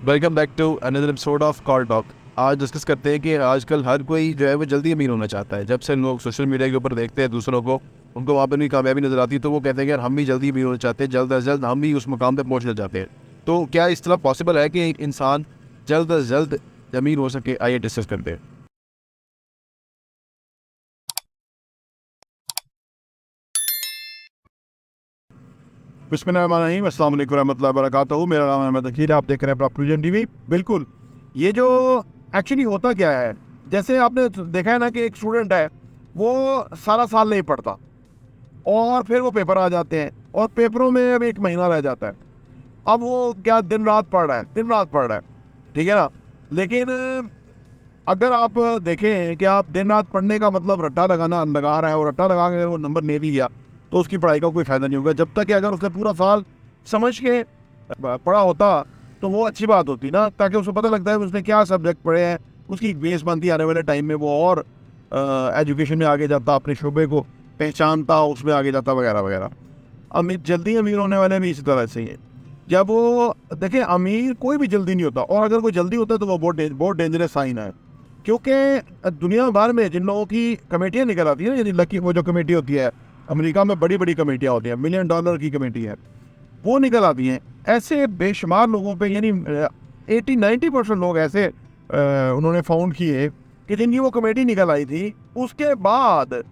Welcome back to another episode of call talk. आज डिस्कस करते हैं कि आजकल हर कोई जो है वो जल्दी अमीर होना चाहता है। जब से लोग सोशल मीडिया के ऊपर देखते हैं दूसरों को, उनको वहाँ पर भी कामयाबी नजर आती है तो वो कहते हैं कि यार हम भी जल्दी अमीर होना चाहते हैं, जल्द अज जल्द हम भी उस मुकाम पर पहुँचना चाहते हैं। तो क्या इस तरह पॉसिबल है कि एक इंसान जल्द अज जल्द अमीर हो सके? आइए डिस्कस करते हैं। बिस्मिल्लाहिर्रहमानिर्रहीम, अस्सलाम वालेकुम रहमतुल्लाहि व बरकातहू। मेरा नाम है अहमद अकीर, आप देख रहे हैं प्रॉपर्टी टीवी। बिल्कुल, ये जो एक्चुअली होता क्या है, जैसे आपने देखा है ना कि एक स्टूडेंट है, वो सारा साल नहीं पढ़ता और फिर वो पेपर आ जाते हैं और पेपरों में अब एक महीना रह जाता है। अब वो क्या दिन रात पढ़ रहा है, दिन रात पढ़ रहा है, ठीक है ना। लेकिन अगर आप देखें कि आप दिन रात पढ़ने का मतलब रट्टा लगा रहा है और रट्टा लगा के वो नंबर ले भी लिया तो उसकी पढ़ाई का कोई फ़ायदा नहीं होगा। जब तक कि अगर उसने पूरा साल समझ के पढ़ा होता तो वो अच्छी बात होती ना, ताकि उसको पता लगता है उसने क्या सब्जेक्ट पढ़े हैं, उसकी बेस बनती आने वाले टाइम में वो और एजुकेशन में आगे जाता, अपने शोबे को पहचानता, उसमें आगे जाता वगैरह वगैरह। जल्दी अमीर होने वाले भी इसी तरह से ही है। जब वो देखें, अमीर कोई भी जल्दी नहीं होता, और अगर कोई जल्दी होता है तो वो बहुत डेंजरस साइन है। क्योंकि दुनिया भर में जिन लोगों की कमेटियाँ निकल आती है ना, यानी लकी वो जो कमेटी होती है, अमेरिका में बड़ी बड़ी कमेटियाँ होती हैं, $1 मिलियन की कमेटी है, वो निकल आती हैं। ऐसे बेशुमार लोगों पे, यानी 80-90% लोग ऐसे उन्होंने फाउंड किए कि जिनकी वो कमेटी निकल आई थी, उसके बाद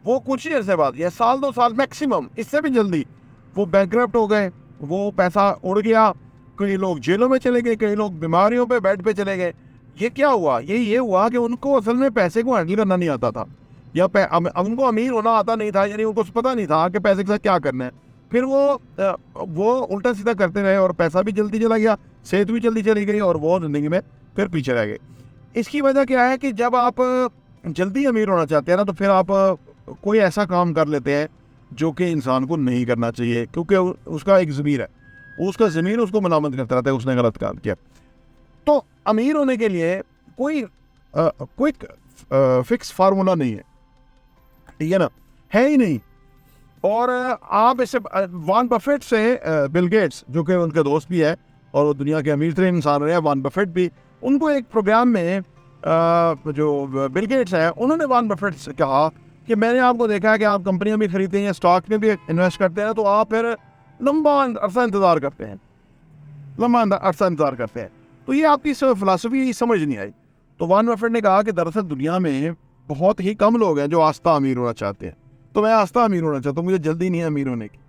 वो कुछ ही अर्से बाद, या साल 2 साल मैक्सिमम, इससे भी जल्दी वो बैंकरप्ट हो गए, वो पैसा उड़ गया। कई लोग जेलों में चले गए, कई लोग बीमारियों पे बेड पे चले गए। ये क्या हुआ? ये हुआ कि उनको असल में पैसे को हैंडल करना नहीं आता था, या उनको अमीर होना आता नहीं था, यानी उनको पता नहीं था कि पैसे के साथ क्या करना है। फिर वो उल्टा सीधा करते रहे और पैसा भी जल्दी चला गया, सेहत भी जल्दी चली गई और वो ज़िंदगी में फिर पीछे रह गए। इसकी वजह क्या है कि जब आप जल्दी अमीर होना चाहते हैं ना, तो फिर आप कोई ऐसा काम कर लेते हैं जो कि इंसान को नहीं करना चाहिए, क्योंकि उसका एक ज़मीर है, उसका ज़मीर उसको मलामत करता रहता है उसने गलत काम किया। तो अमीर होने के लिए कोई क्विक फिक्स फार्मूला नहीं है, ठीक है ना, है ही नहीं। और आप इसे वॉरेन बफेट से बिल गेट्स, जो कि उनके दोस्त भी है और वो दुनिया के अमीर तरीन इंसान रहे हैं, वॉरेन बफेट भी, उनको एक प्रोग्राम में जो बिल गेट्स है, उन्होंने वॉरेन बफेट से कहा कि मैंने आपको देखा है कि आप कंपनियां भी खरीदते हैं, स्टॉक में भी इन्वेस्ट करते हैं, तो आप फिर लंबा अरसा इंतज़ार करते हैं, तो ये आपकी फ़िलासफ़ी समझ नहीं आई। तो वॉरेन बफेट ने कहा कि दरअसल दुनिया में बहुत ही कम लोग हैं जो आस्था अमीर होना चाहते हैं, तो मैं आस्था अमीर होना चाहता हूँ, मुझे जल्दी नहीं है अमीर होने की।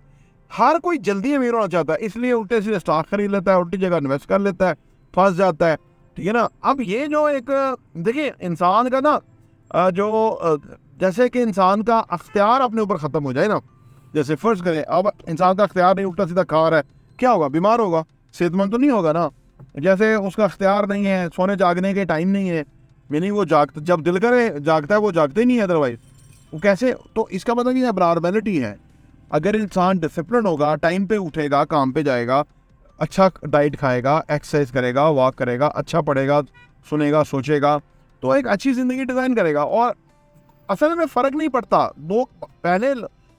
हर कोई जल्दी अमीर होना चाहता है, इसलिए उल्टे सीधे स्टॉक खरीद लेता है, उल्टी जगह इन्वेस्ट कर लेता है, फंस जाता है, ठीक है ना। अब ये जो एक देखिए इंसान का ना जैसे कि इंसान का अख्तियार अपने ऊपर ख़त्म हो जाए ना, जैसे फ़र्ज़ करें अब इंसान का अख्तियार नहीं, उल्टा सीधा खा रहा है, क्या होगा? बीमार होगा, सेहतमंद तो नहीं होगा ना। जैसे उसका अख्तियार नहीं है, सोने जागने के टाइम नहीं है, यानी वो जब दिल करे जागता है, वो जागते ही नहीं है, अदरवाइज वो कैसे? तो इसका मतलब ये अबनॉर्मैलिटी है। अगर इंसान डिसिप्लिन होगा, टाइम पे उठेगा, काम पे जाएगा, अच्छा डाइट खाएगा, एक्सरसाइज करेगा, वॉक करेगा, अच्छा पढ़ेगा, सुनेगा, सोचेगा, तो एक अच्छी ज़िंदगी डिज़ाइन करेगा। और असल में फ़र्क नहीं पड़ता, दो पहले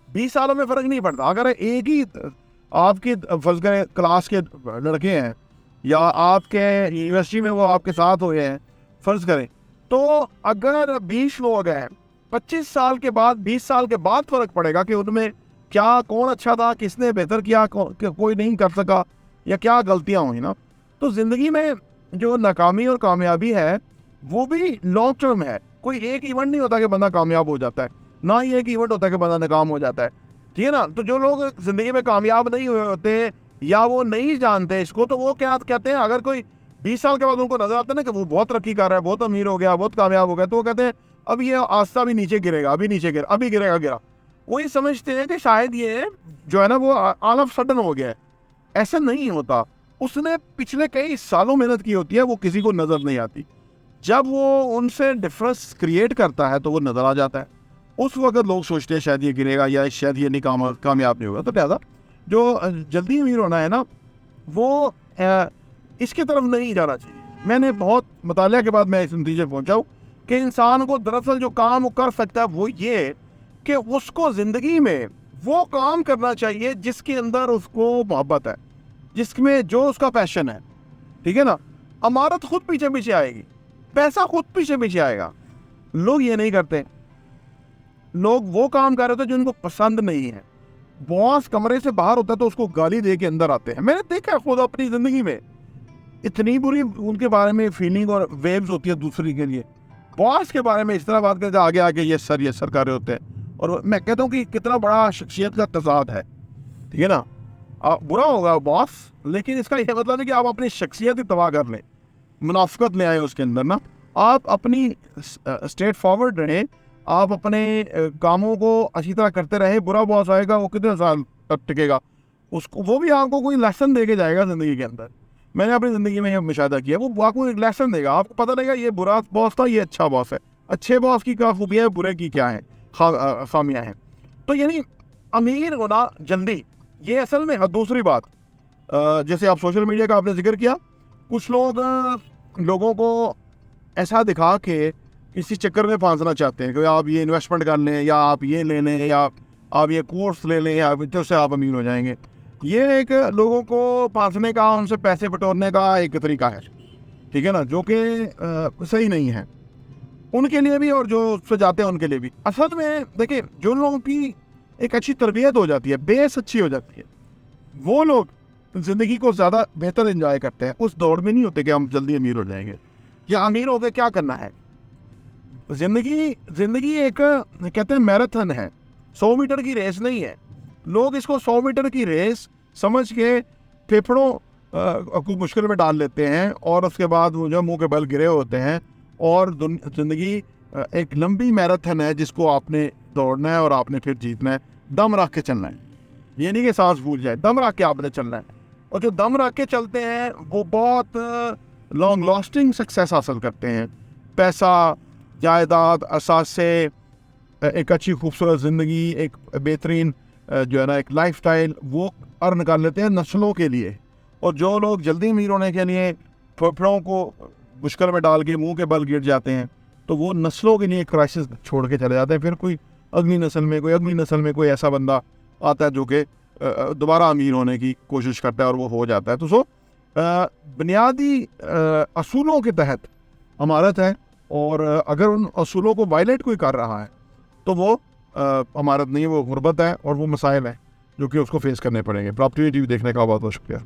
20 सालों में फ़र्क नहीं पड़ता। अगर एक ही आपकी फर्ज करें क्लास के लड़के हैं, या आपके यूनिवर्सिटी में वो आपके साथ हुए हैं, फ़र्ज़ करें, तो अगर 20 लोग हैं, 25 साल के बाद, 20 साल के बाद फ़र्क पड़ेगा कि उनमें क्या, कौन अच्छा था, किसने बेहतर किया, कोई नहीं कर सका, या क्या गलतियां हुई ना। तो ज़िंदगी में जो नाकामी और कामयाबी है वो भी लॉन्ग टर्म है। कोई एक इवेंट नहीं होता कि बंदा कामयाब हो जाता है, ना ही एक इवेंट होता है कि बंदा नाकाम हो जाता है, ठीक है ना। तो जो लोग ज़िंदगी में कामयाब नहीं हुए होते या वो नहीं जानते इसको, तो वो क्या कहते हैं, अगर कोई 20 साल के बाद उनको नजर आता है ना कि वो बहुत तरक्की कर रहा है, बहुत अमीर हो गया, बहुत कामयाब हो गया, तो वो कहते हैं अब ये आस्था भी नीचे गिरेगा, अभी नीचे गिर अभी गिरेगा। वो ये समझते हैं कि शायद ये जो है ना वो ऑल ऑफ सडन हो गया है। ऐसा नहीं होता, उसने पिछले कई सालों मेहनत की होती है, वो किसी को नज़र नहीं आती। जब वो उनसे डिफरेंस क्रिएट करता है तो वो नज़र आ जाता है। उस वक्त लोग सोचते हैं शायद ये गिरेगा, या शायद ये नहीं कामयाब नहीं होगा। तो लिहाजा जो जल्दी अमीर होना है ना, वो इसके तरफ नहीं जाना चाहिए। मैंने बहुत मुतालिया के बाद मैं इस नतीजे पहुंचा हूँ कि इंसान को दरअसल जो काम वो कर सकता है वो ये कि उसको ज़िंदगी में वो काम करना चाहिए जिसके अंदर उसको मोहब्बत है, जिसमें जो उसका पैशन है, ठीक है ना। अमारत खुद पीछे पीछे आएगी, पैसा खुद पीछे पीछे आएगा। लोग ये नहीं करते, लोग वो काम कर रहे होते जो उनको पसंद नहीं है। बॉस कमरे से बाहर होता है तो उसको गाली दे के अंदर आते हैं। मैंने देखा खुद अपनी ज़िंदगी में, इतनी बुरी उनके बारे में फीलिंग और वेव्स होती है दूसरी के लिए। बॉस के बारे में इस तरह बात करते आगे आगे ये सर कर रहे होते हैं। और मैं कहता हूँ कि कितना बड़ा शख्सियत का तजाद है, ठीक है ना। बुरा होगा बॉस, लेकिन इसका यह मतलब है कि आप अपनी शख्सियत ही तबाह कर लें, मुनाफिकत ले आए उसके अंदर ना। आप अपनी स्ट्रेट फॉरवर्ड रहें, आप अपने कामों को अच्छी तरह करते रहे। बुरा बॉस आएगा, वो कितने साल तक टिकेगा, उसको वो भी आपको कोई लेसन दे के जाएगा ज़िंदगी के अंदर। मैंने अपनी ज़िंदगी में यह मुशाहिदा किया, वो आपको एक लेसन देगा, आपको पता लगेगा ये बुरा बॉस था, ये अच्छा बॉस है। अच्छे बॉस की क्या खूबियाँ है, बुरे की क्या है खामियाँ हैं। तो यानी अमीर होना जल्दी, ये असल में। दूसरी बात, जैसे आप सोशल मीडिया का आपने जिक्र किया, कुछ लोग लोगों को ऐसा दिखा के किसी चक्कर में फांसना चाहते हैं कि आप ये इन्वेस्टमेंट कर लें, या आप ये ले लें, या आप ये कोर्स ले लें, या तो उससे आप अमीर हो जाएंगे। ये एक लोगों को फांसने का, उनसे पैसे बटोरने का एक तरीका है, ठीक है ना, जो कि सही नहीं है उनके लिए भी और जो उससे जाते हैं उनके लिए भी। असल में देखिए, जो लोगों की एक अच्छी तरबियत हो जाती है, बेस अच्छी हो जाती है, वो लोग ज़िंदगी को ज़्यादा बेहतर एंजॉय करते हैं। उस दौड़ में नहीं होते कि हम जल्दी अमीर हो जाएंगे, या अमीर होकर क्या करना है। ज़िंदगी एक कहते हैं मैराथन है, 100 मीटर की रेस नहीं है। लोग इसको 100 मीटर की रेस समझ के फेफड़ों को मुश्किल में डाल लेते हैं, और उसके बाद वो जो मुंह के बल गिरे होते हैं। और ज़िंदगी एक लंबी मैराथन है जिसको आपने दौड़ना है और आपने फिर जीतना है। दम रख के चलना है, ये नहीं कि सांस भूल जाए, दम रख के आपने चलना है। और जो दम रख के चलते हैं वो बहुत लॉन्ग लास्टिंग सक्सेस हासिल करते हैं। पैसा, जायदाद, असासे, एक अच्छी खूबसूरत ज़िंदगी, एक बेहतरीन जो है ना एक लाइफस्टाइल, वो अर्न कर लेते हैं नस्लों के लिए। और जो लोग जल्दी अमीर होने के लिए फेफड़ों को मुश्किल में डाल के मुंह के बल गिर जाते हैं, तो वो नस्लों के लिए क्राइसिस छोड़ के चले जाते हैं। फिर कोई अगली नस्ल में कोई ऐसा बंदा आता है जो कि दोबारा अमीर होने की कोशिश करता है और वो हो जाता है। तो बुनियादी असूलों के तहत अमारत है, और अगर उन असूलों को वायलेट कोई कर रहा है तो वो अमारत नहीं है, वो गुर्बत है, और वो मसाइल हैं जो कि उसको फेस करने पड़ेंगे। प्रॉपर्टी देखने का बहुत बहुत शुक्रिया।